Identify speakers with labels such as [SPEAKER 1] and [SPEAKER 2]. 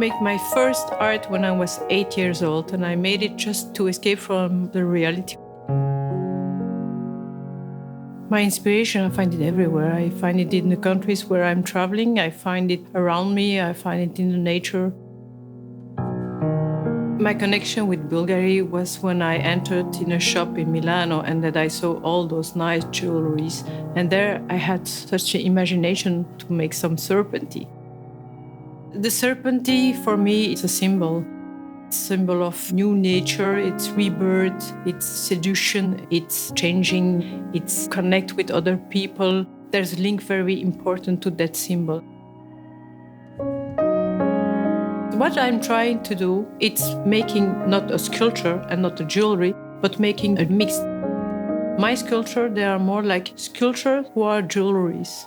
[SPEAKER 1] made my first art when I was 8 years old, and I made it just to escape from the reality. My inspiration, I find it everywhere. I find it in the countries where I'm traveling. I find it around me. I find it in the nature. My connection with Bulgari was when I entered in a shop in Milan and that I saw all those nice jewelries. And there I had such an imagination to make some serpenti. The serpenti for me is a symbol. Symbol of new nature, it's rebirth, it's seduction, it's changing, it's connect with other people. There's a link very important to that symbol. What I'm trying to do, it's making not a sculpture and not a jewelry, but making a mix. My sculpture, they are more like sculptures who are jewelries.